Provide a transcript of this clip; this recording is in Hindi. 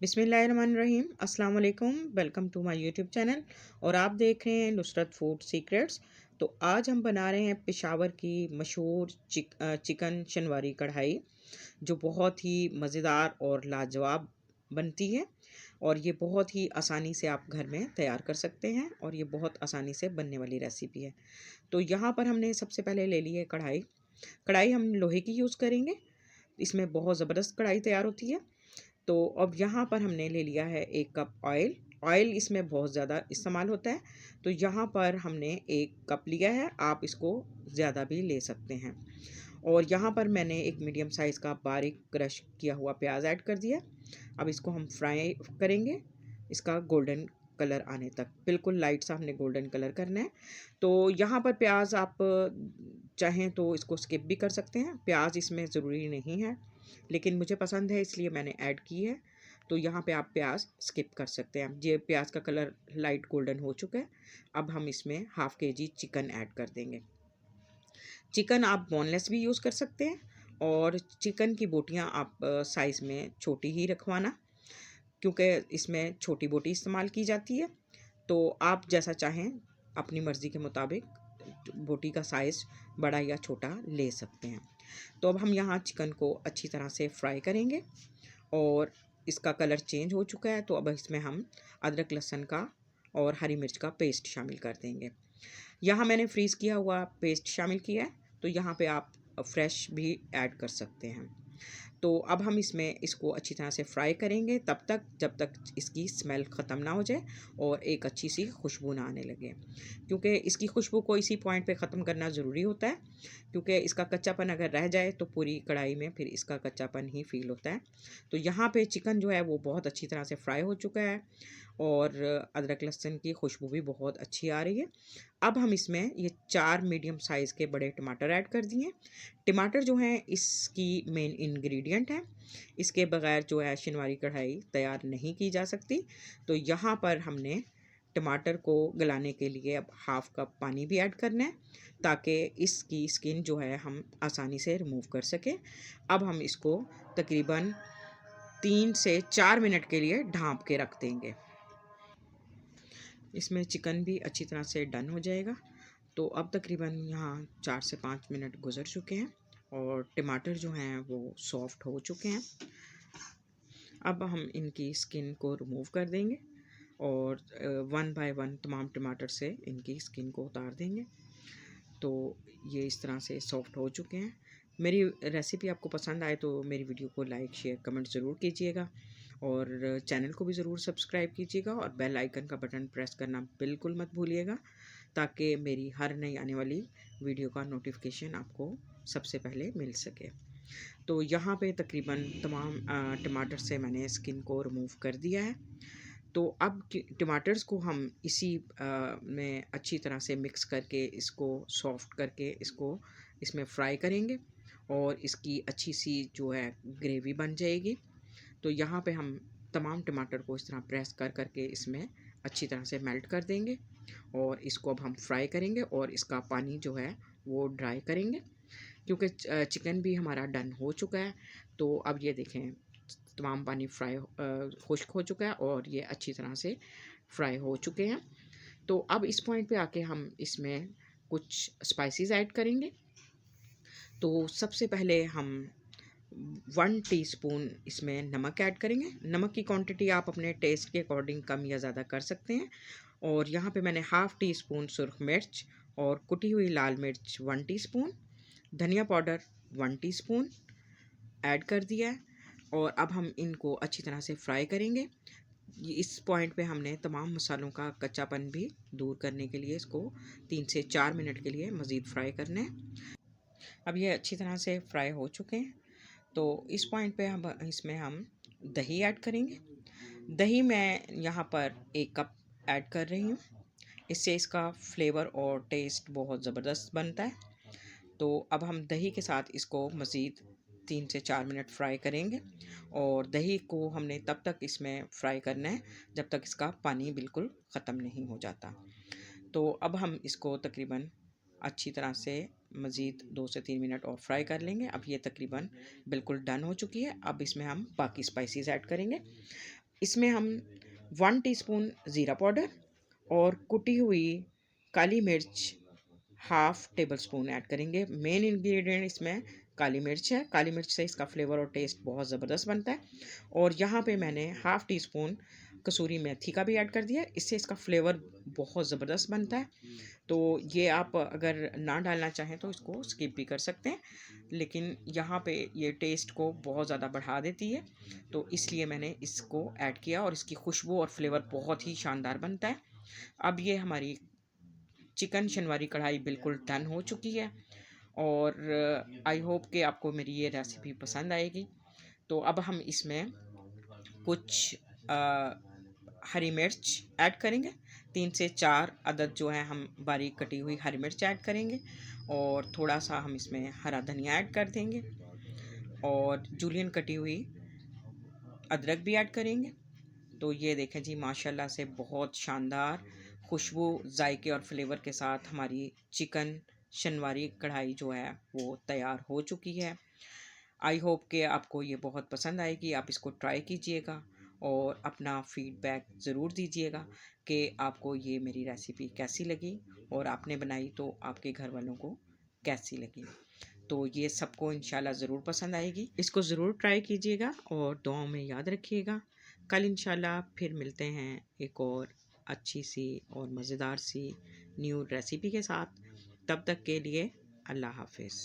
बिस्मिल्लाहिर्रहमानिर्रहीम। अस्सलाम वालेकुम। Welcome to my YouTube channel और आप देख रहे हैं नुसरत फूड सीक्रेट्स। तो आज हम बना रहे हैं पेशावर की मशहूर चिकन शनवारी कढ़ाई, जो बहुत ही मज़ेदार और लाजवाब बनती है। और ये बहुत ही आसानी से आप घर में तैयार कर सकते हैं और ये बहुत आसानी से बनने वाली रेसिपी है। तो यहाँ पर हमने सबसे पहले ले ली है कढ़ाई। कढ़ाई हम लोहे की यूज़ करेंगे, इसमें बहुत ज़बरदस्त कढ़ाई तैयार होती है। तो अब यहाँ पर हमने ले लिया है 1 कप ऑयल। ऑयल इसमें बहुत ज़्यादा इस्तेमाल होता है, तो यहाँ पर हमने 1 कप लिया है, आप इसको ज़्यादा भी ले सकते हैं। और यहाँ पर मैंने एक मीडियम साइज़ का बारीक क्रश किया हुआ प्याज ऐड कर दिया। अब इसको हम फ्राई करेंगे, इसका गोल्डन कलर आने तक, बिल्कुल लाइट सा हमने गोल्डन कलर करना है। तो यहाँ पर प्याज आप चाहें तो इसको स्किप भी कर सकते हैं, प्याज इसमें ज़रूरी नहीं है, लेकिन मुझे पसंद है इसलिए मैंने ऐड की है। तो यहाँ पे आप प्याज स्किप कर सकते हैं। ये प्याज का कलर लाइट गोल्डन हो चुका है। अब हम इसमें हाफ़ केजी चिकन ऐड कर देंगे। चिकन आप बोनलेस भी यूज़ कर सकते हैं और चिकन की बोटियाँ आप साइज़ में छोटी ही रखवाना, क्योंकि इसमें छोटी बोटी इस्तेमाल की जाती है। तो आप जैसा चाहें अपनी मर्ज़ी के मुताबिक बोटी का साइज़ बड़ा या छोटा ले सकते हैं। तो अब हम यहाँ चिकन को अच्छी तरह से फ्राई करेंगे और इसका कलर चेंज हो चुका है। तो अब इसमें हम अदरक लहसुन का और हरी मिर्च का पेस्ट शामिल कर देंगे। यहाँ मैंने फ्रीज़ किया हुआ पेस्ट शामिल किया है, तो यहाँ पे आप फ्रेश भी ऐड कर सकते हैं। तो अब हम इसमें इसको अच्छी तरह से फ्राई करेंगे तब तक जब तक इसकी स्मेल ख़त्म ना हो जाए और एक अच्छी सी खुशबू ना आने लगे, क्योंकि इसकी खुशबू को इसी पॉइंट पे ख़त्म करना ज़रूरी होता है, क्योंकि इसका कच्चापन अगर रह जाए तो पूरी कढ़ाई में फिर इसका कच्चापन ही फ़ील होता है। तो यहाँ पे चिकन जो है वो बहुत अच्छी तरह से फ्राई हो चुका है और अदरक लहसुन की खुशबू भी बहुत अच्छी आ रही है। अब हम इसमें ये 4 मीडियम साइज़ के बड़े टमाटर ऐड कर दिए। टमाटर जो हैं इसकी मेन इंग्रेडिएंट है, इसके बगैर जो है शनवारी कढ़ाई तैयार नहीं की जा सकती। तो यहाँ पर हमने टमाटर को गलाने के लिए अब हाफ़ कप पानी भी ऐड करना है, ताकि इसकी स्किन जो है हम आसानी से रिमूव कर सकें। अब हम इसको तकरीबन 3 से 4 मिनट के लिए ढाँप के रख देंगे। इसमें चिकन भी अच्छी तरह से डन हो जाएगा। तो अब तकरीबन यहाँ 4 से 5 मिनट गुज़र चुके हैं और टमाटर जो हैं वो सॉफ़्ट हो चुके हैं। अब हम इनकी स्किन को रिमूव कर देंगे और वन बाय वन तमाम टमाटर से इनकी स्किन को उतार देंगे। तो ये इस तरह से सॉफ़्ट हो चुके हैं। मेरी रेसिपी आपको पसंद आए तो मेरी वीडियो को लाइक शेयर कमेंट ज़रूर कीजिएगा और चैनल को भी ज़रूर सब्सक्राइब कीजिएगा और बेल आइकन का बटन प्रेस करना बिल्कुल मत भूलिएगा, ताकि मेरी हर नई आने वाली वीडियो का नोटिफिकेशन आपको सबसे पहले मिल सके। तो यहाँ पे तकरीबन तमाम टमाटर से मैंने स्किन को रिमूव कर दिया है। तो अब टमाटर्स को हम इसी में अच्छी तरह से मिक्स करके इसको सॉफ्ट करके इसको इसमें फ्राई करेंगे और इसकी अच्छी सी जो है ग्रेवी बन जाएगी। तो यहाँ पे हम तमाम टमाटर को इस तरह प्रेस कर करके इसमें अच्छी तरह से मेल्ट कर देंगे और इसको अब हम फ्राई करेंगे और इसका पानी जो है वो ड्राई करेंगे, क्योंकि चिकन भी हमारा डन हो चुका है। तो अब ये देखें तमाम पानी खुश्क हो चुका है और ये अच्छी तरह से फ्राई हो चुके हैं। तो अब इस पॉइंट पे आके हम इसमें कुछ स्पाइसेस ऐड करेंगे। तो सबसे पहले हम 1 टीस्पून इसमें नमक ऐड करेंगे। नमक की क्वांटिटी आप अपने टेस्ट के अकॉर्डिंग कम या ज़्यादा कर सकते हैं। और यहाँ पे मैंने हाफ़ टी स्पून सुरख मिर्च और कुटी हुई लाल मिर्च 1 टीस्पून, धनिया पाउडर 1 टीस्पून ऐड कर दिया है और अब हम इनको अच्छी तरह से फ्राई करेंगे। इस पॉइंट पे हमने तमाम मसालों का कच्चापन भी दूर करने के लिए इसको 3 से 4 मिनट के लिए मज़ीद फ्राई करना है। अब ये अच्छी तरह से फ्राई हो चुके हैं। तो इस पॉइंट पे हम इसमें हम दही ऐड करेंगे। दही मैं यहाँ पर 1 कप ऐड कर रही हूँ, इससे इसका फ्लेवर और टेस्ट बहुत ज़बरदस्त बनता है। तो अब हम दही के साथ इसको मज़ीद 3 से 4 मिनट फ्राई करेंगे और दही को हमने तब तक इसमें फ्राई करना है जब तक इसका पानी बिल्कुल ख़त्म नहीं हो जाता। तो अब हम इसको तकरीबन अच्छी तरह से मज़ीद 2 से 3 मिनट और फ्राई कर लेंगे। अब ये तकरीबन बिल्कुल डन हो चुकी है। अब इसमें हम बाकी स्पाइसेस ऐड करेंगे। इसमें हम 1 टीस्पून ज़ीरा पाउडर और कुटी हुई काली मिर्च हाफ़ टेबल स्पून ऐड करेंगे। मेन इंग्रेडिएंट इसमें काली मिर्च है। काली मिर्च से इसका फ्लेवर और टेस्ट बहुत ज़बरदस्त बनता है। और यहाँ पे मैंने हाफ़ टी स्पून कसूरी मेथी का भी ऐड कर दिया है। इससे इसका फ्लेवर बहुत ज़बरदस्त बनता है। तो ये आप अगर ना डालना चाहें तो इसको स्किप भी कर सकते हैं, लेकिन यहाँ पे ये टेस्ट को बहुत ज़्यादा बढ़ा देती है, तो इसलिए मैंने इसको ऐड किया और इसकी खुशबू और फ्लेवर बहुत ही शानदार बनता है। अब ये हमारी चिकन शनवारी कढ़ाई बिल्कुल डन हो चुकी है और आई होप कि आपको मेरी ये रेसिपी पसंद आएगी। तो अब हम इसमें कुछ हरी मिर्च ऐड करेंगे। 3 से 4 अदद जो है हम बारीक कटी हुई हरी मिर्च ऐड करेंगे और थोड़ा-सा हम इसमें हरा धनिया ऐड कर देंगे और जूलियन कटी हुई अदरक भी ऐड करेंगे। तो ये देखें जी, माशाल्लाह से बहुत शानदार खुशबू, जायके और फ्लेवर के साथ हमारी चिकन शनवारी कढ़ाई जो है वो तैयार हो चुकी है। आई होप कि आपको ये बहुत पसंद आएगी। आप इसको ट्राई कीजिएगा और अपना फीडबैक ज़रूर दीजिएगा कि आपको ये मेरी रेसिपी कैसी लगी और आपने बनाई तो आपके घर वालों को कैसी लगी। तो ये सबको इंशाल्लाह ज़रूर पसंद आएगी। इसको ज़रूर ट्राई कीजिएगा और दुआओं में याद रखिएगा। कल इंशाल्लाह फिर मिलते हैं एक और अच्छी सी और मज़ेदार सी न्यू रेसिपी के साथ। तब तक के लिए अल्लाह हाफ़िज़।